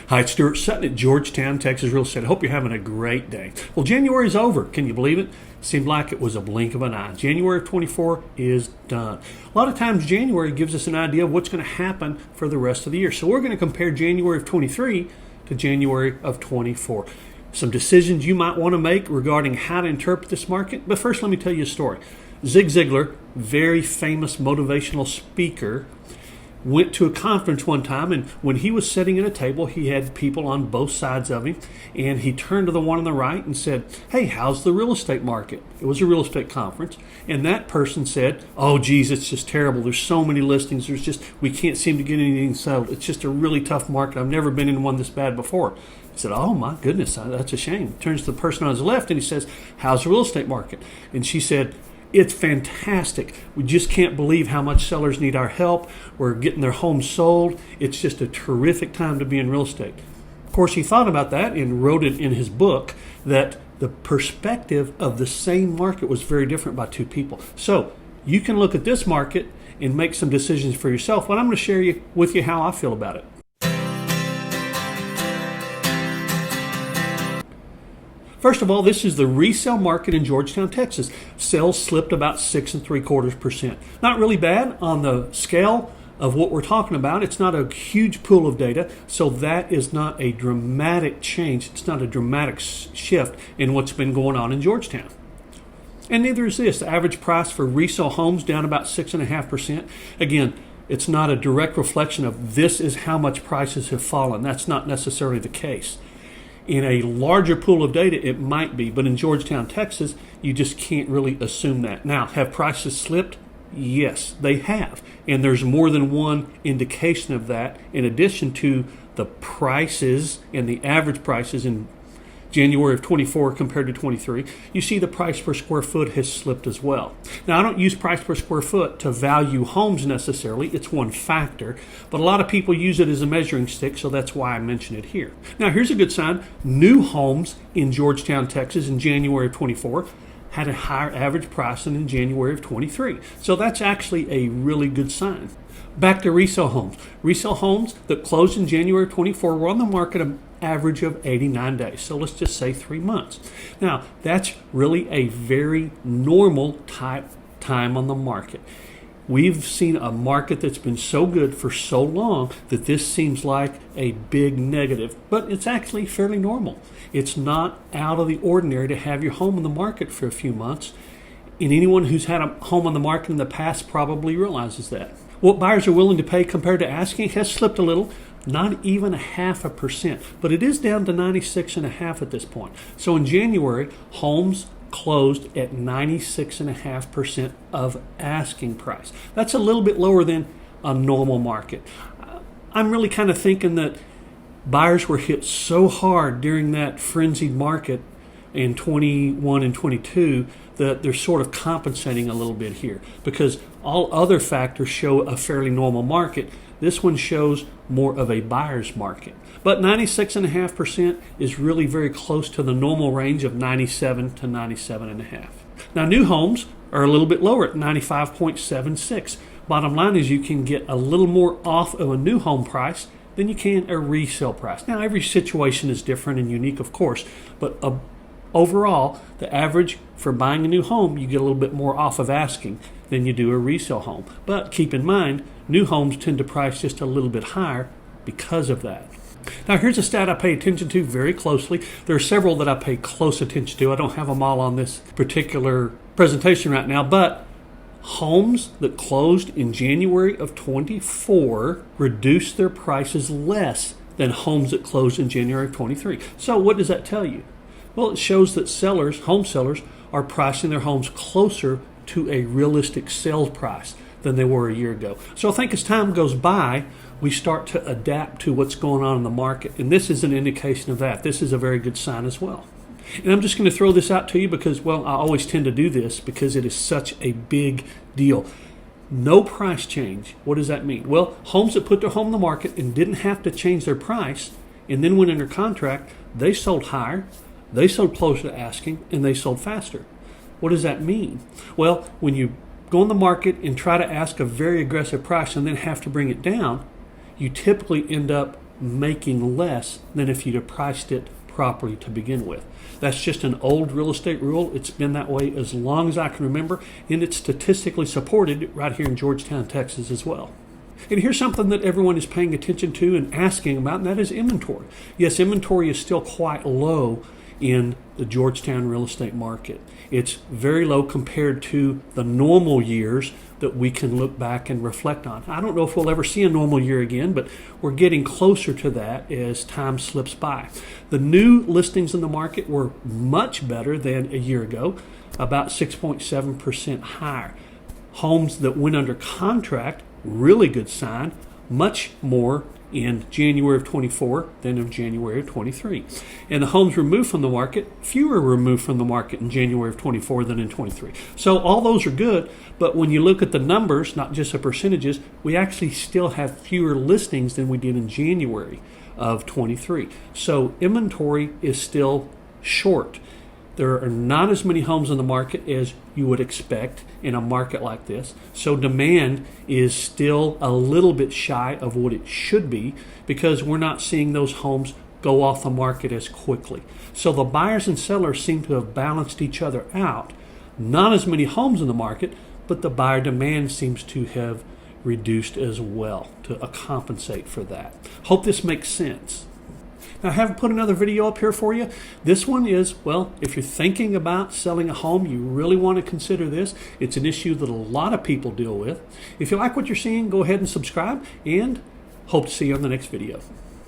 Hi, it's Stuart Sutton at Georgetown TX Real Estate. I hope you're having a great day. Well, January's over. Can you believe it? Seemed like it was a blink of an eye. January of 24 is done. A lot of times January gives us an idea of what's going to happen for the rest of the year. So we're going to compare January of 23 to January of 24. Some decisions you might want to make regarding how to interpret this market. But first, let me tell you a story. Zig Ziglar, very famous motivational speaker, went to a conference one time, and when he was sitting at a table, he had people on both sides of him, and he turned to the one on the right and said, "Hey, how's the real estate market?" It was a real estate conference, and that person said, "Oh, geez, it's just terrible. There's so many listings. We can't seem to get anything settled. It's just a really tough market. I've never been in one this bad before." He said, "Oh, my goodness, that's a shame." Turns to the person on his left, and he says, "How's the real estate market?" And she said, "It's fantastic. We just can't believe how much sellers need our help. We're getting their homes sold. It's just a terrific time to be in real estate." Of course, he thought about that and wrote it in his book that the perspective of the same market was very different by two people. So you can look at this market and make some decisions for yourself. But I'm going to share with you how I feel about it. First of all, this is the resale market in Georgetown, Texas. Sales slipped about 6.75%. Not really bad on the scale of what we're talking about. It's not a huge pool of data, so that is not a dramatic change. It's not a dramatic shift in what's been going on in Georgetown. And neither is this. The average price for resale homes down about 6.5%. Again, it's not a direct reflection of this is how much prices have fallen. That's not necessarily the case. In a larger pool of data, it might be, but in Georgetown, Texas, you just can't really assume that. Now, have prices slipped? Yes, they have. And there's more than one indication of that, in addition to the prices and the average prices in January of 24 compared to 23. You see the price per square foot has slipped as well. Now, I don't use price per square foot to value homes necessarily. It's one factor, but a lot of people use it as a measuring stick, so that's why I mention it here. Now, here's a good sign. New homes in Georgetown, Texas in January of 24 had a higher average price than in January of 23. So that's actually a really good sign. Back to resale homes. Resale homes that closed in January of 24 were on the market an average of 89 days. So let's just say 3 months. Now, that's really a very normal type time on the market. We've seen a market that's been so good for so long that this seems like a big negative, but it's actually fairly normal. It's not out of the ordinary to have your home on the market for a few months, and anyone who's had a home on the market in the past probably realizes that. What buyers are willing to pay compared to asking has slipped a little, not even 0.5%, but it is down to 96.5 at this point. So in January, homes closed at 96.5% of asking price. That's a little bit lower than a normal market. I'm really kind of thinking that buyers were hit so hard during that frenzied market in 21 and 22 that they're sort of compensating a little bit here because all other factors show a fairly normal market. This one shows more of a buyer's market. But 96.5% is really very close to the normal range of 97 to 97.5. Now, new homes are a little bit lower at 95.76. Bottom line is you can get a little more off of a new home price than you can a resale price. Now, every situation is different and unique, of course, but overall, the average for buying a new home, you get a little bit more off of asking than you do a resale home. But keep in mind, new homes tend to price just a little bit higher because of that. Now, here's a stat I pay attention to very closely. There are several that I pay close attention to. I don't have them all on this particular presentation right now, but homes that closed in January of 24 reduced their prices less than homes that closed in January of 23. So what does that tell you? Well, it shows that home sellers, are pricing their homes closer to a realistic sales price than they were a year ago. So I think as time goes by, we start to adapt to what's going on in the market. And this is an indication of that. This is a very good sign as well. And I'm just going to throw this out to you because, well, I always tend to do this because it is such a big deal. No price change. What does that mean? Well, homes that put their home on the market and didn't have to change their price and then went under contract, they sold higher, they sold closer to asking, and they sold faster. What does that mean? Well, when you go on the market and try to ask a very aggressive price and then have to bring it down, you typically end up making less than if you'd have priced it properly to begin with. That's just an old real estate rule. It's been that way as long as I can remember, and it's statistically supported right here in Georgetown, Texas as well. And here's something that everyone is paying attention to and asking about, and that is inventory. Yes, inventory is still quite low in the Georgetown real estate market. It's very low compared to the normal years that we can look back and reflect on. I don't know if we'll ever see a normal year again, but we're getting closer to that as time slips by. The new listings in the market were much better than a year ago, about 6.7% higher. Homes that went under contract, really good sign, much more in January of 24 than in January of 23. And the homes removed from the market, fewer removed from the market in January of 24 than in 23. So all those are good, but when you look at the numbers, not just the percentages, we actually still have fewer listings than we did in January of 23. So inventory is still short. There are not as many homes in the market as you would expect in a market like this. So demand is still a little bit shy of what it should be because we're not seeing those homes go off the market as quickly. So the buyers and sellers seem to have balanced each other out. Not as many homes in the market, but the buyer demand seems to have reduced as well to compensate for that. Hope this makes sense. Now, I haven't put another video up here for you. This one is, well, if you're thinking about selling a home, you really want to consider this. It's an issue that a lot of people deal with. If you like what you're seeing, go ahead and subscribe, and hope to see you on the next video.